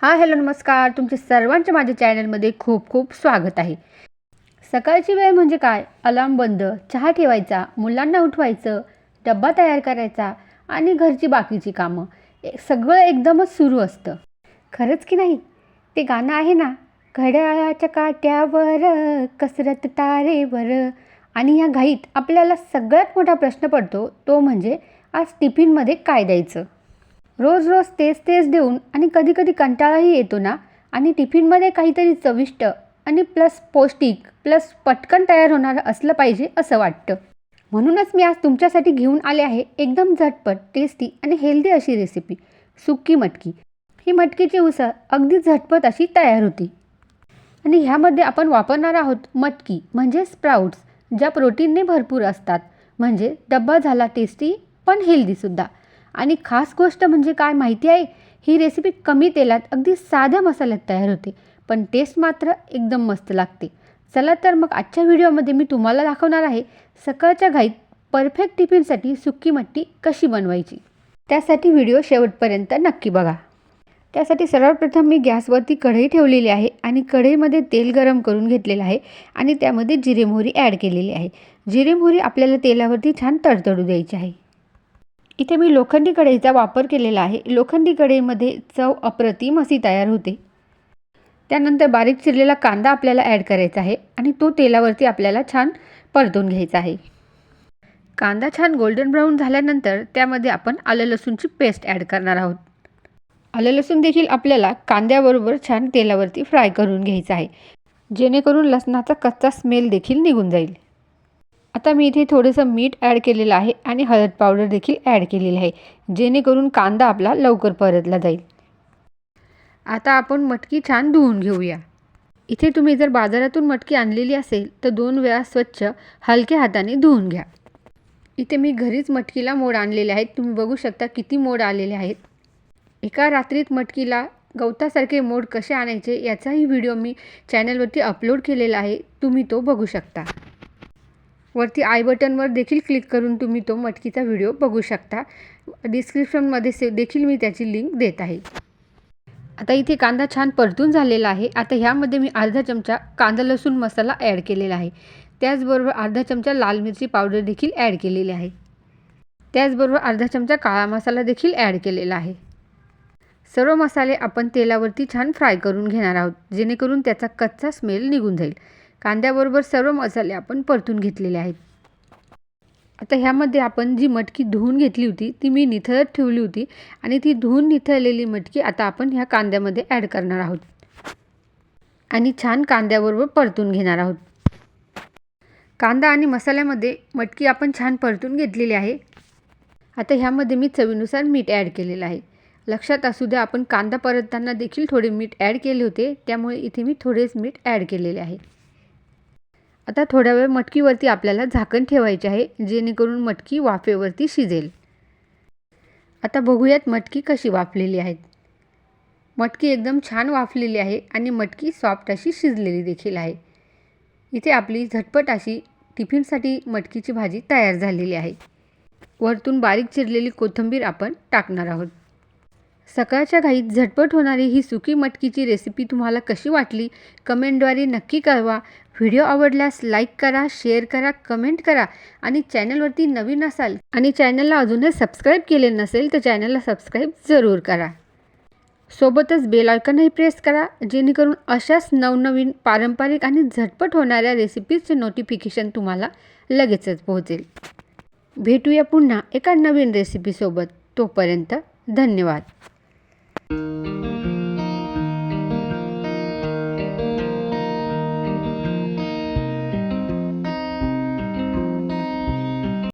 Hello नमस्कार. तुमचे सर्वांचे माझ्या चॅनलमध्ये खूप खूप स्वागत आहे. सकाळची वेळ म्हणजे काय? अलार्म बंद, चहा ठेवायचा, मुलांना उठवायचं, डब्बा तयार करायचा आणि घरची बाकीची कामं. सगळं एकदमच सुरू असतं. खरंच की नाही? ते गाणं आहे ना, घड्याळाच्या काट्यावर कसरत तारेवर. आणि ह्या घाईत आपल्याला सगळ्यात मोठा प्रश्न पडतो तो म्हणजे आज टिफिनमध्ये काय द्यायचं. रोज रोज तेच तेच देऊन आणि कधी कधी कंटाळाही येतो ना. आणि टिफिनमध्ये काहीतरी चविष्ट आणि प्लस पौष्टिक प्लस पटकन तयार होणारं असलं पाहिजे असं वाटतं. म्हणूनच मी आज तुमच्यासाठी घेऊन आले आहे एकदम झटपट टेस्टी आणि हेल्दी अशी रेसिपी, सुकी मटकी. ही मटकीची उसळ अगदी झटपट अशी तयार होती. आणि ह्यामध्ये आपण वापरणार आहोत मटकी म्हणजे स्प्राउट्स, ज्या प्रोटीनने भरपूर असतात. म्हणजे डब्बा झाला टेस्टी पण हेल्दीसुद्धा. आणि खास गोष्ट म्हणजे काय माहिती आहे, ही रेसिपी कमी तेलात अगदी साध्या मसाल्यात तयार होते, पण टेस्ट मात्र एकदम मस्त लागते. चला तर मग आजच्या व्हिडिओमध्ये मी तुम्हाला दाखवणार आहे सकाळच्या घाईत परफेक्ट टिफिनसाठी सुकी मटकी कशी बनवायची. त्यासाठी व्हिडिओ शेवटपर्यंत नक्की बघा. त्यासाठी सर्वप्रथम मी गॅसवरती कढई ठेवलेली आहे आणि कढईमध्ये तेल गरम करून घेतलेलं आहे आणि त्यामध्ये जिरे मोहरी ॲड केलेली आहे. जिरे मोहरी आपल्याला तेलावरती छान तडतडू द्यायची आहे. इथे मी लोखंडी कढईचा वापर केलेला आहे. लोखंडी कढईमध्ये चव अप्रतिम अशी तयार होते. त्यानंतर बारीक चिरलेला कांदा आपल्याला ॲड करायचा आहे आणि तो तेलावरती आपल्याला छान परतून घ्यायचा आहे. कांदा छान गोल्डन ब्राऊन झाल्यानंतर त्यामध्ये आपण आलं लसूणची पेस्ट ॲड करणार आहोत. आलं लसूण देखील आपल्याला कांद्याबरोबर छान तेलावरती फ्राय करून घ्यायचं आहे, जेणेकरून लसणाचा कच्चा स्मेल देखील निघून जाईल. आता मी इथे थोडंसं मीठ ॲड केलेलं आहे आणि हळद पावडर देखील ॲड केलेली आहे, जेणेकरून कांदा आपला लवकर परतला जाईल. आता आपण मटकी छान धुवून घेऊया. इथे तुम्ही जर बाजारातून मटकी आणलेली असेल तर 2 वेळा स्वच्छ हलक्या हाताने धुवून घ्या. इथे मी घरीच मटकीला मोड आणलेले आहेत. तुम्ही बघू शकता किती मोड आलेले आहेत. एका रात्रीत मटकीला गवतासारखे मोड कसे आणायचे याचाही व्हिडिओ मी चॅनलवरती अपलोड केलेला आहे, तुम्ही तो बघू शकता. वरती आय बटनवर देखील क्लिक करून तुम्ही तो मटकीचा व्हिडिओ बघू शकता. डिस्क्रिप्शनमध्ये देखील मी त्याची लिंक देत आहे. आता इथे कांदा छान परतून झालेला आहे. आता ह्यामध्ये मी अर्धा चमचा कांदा लसूण मसाला ॲड केलेला आहे. त्याचबरोबर अर्धा चमचा लाल मिरची पावडर देखील ॲड केलेली आहे. त्याचबरोबर अर्धा चमचा काळा मसाला देखील ॲड केलेला आहे. सर्व मसाले आपण तेलावरती छान फ्राय करून घेणार आहोत, जेणेकरून त्याचा कच्चा स्मेल निघून जाईल. कांद्याबरोबर सर्व मसाले आपण परतून घेतलेले आहेत. आता ह्यामध्ये आपण जी मटकी धुवून घेतली होती ती मी निथळत ठेवली होती आणि ती धुवून निथळलेली मटकी आता आपण ह्या कांद्यामध्ये ॲड करणार आहोत आणि छान कांद्याबरोबर परतून घेणार आहोत. कांदा आणि मसाल्यामध्ये मटकी आपण छान परतून घेतलेली आहे. आता ह्यामध्ये मी चवीनुसार मीठ ॲड केलेलं आहे. लक्षात असू द्या, आपण कांदा परतताना देखील थोडे मीठ ॲड केले होते, त्यामुळे इथे मी थोडेच मीठ ॲड केलेले आहे. आता थोड्या वेळ मटकीवरती आपल्याला झाकण ठेवायचे आहे, जेणेकरून मटकी वाफेवरती शिजेल. आता बघूयात मटकी कशी वाफलेली आहे. मटकी एकदम छान वाफलेली आहे आणि मटकी सॉफ्ट अशी शिजलेली देखील आहे. इथे आपली झटपट अशी टिफिनसाठी मटकीची भाजी तयार झालेली आहे. वरतून बारीक चिरलेली कोथिंबीर आपण टाकणार आहोत. सकाळच्या घाईत झटपट होणारी ही सुकी मटकीची रेसिपी तुम्हाला कशी वाटली कमेंटद्वारे नक्की कळवा. व्हिडिओ आवडल्यास लाईक करा, शेअर करा, कमेंट करा आणि चॅनलवरती नवीन असाल आणि चॅनलला अजूनही सबस्क्राईब केले नसेल तर चॅनलला सबस्क्राईब जरूर करा. सोबतच बेल आयकॉनही प्रेस करा, जेणेकरून अशाच नवनवीन पारंपरिक आणि झटपट होणाऱ्या रेसिपीजचे नोटिफिकेशन तुम्हाला लगेचच पोहोचेल. भेटूया पुन्हा एका नवीन रेसिपीसोबत. तोपर्यंत धन्यवाद.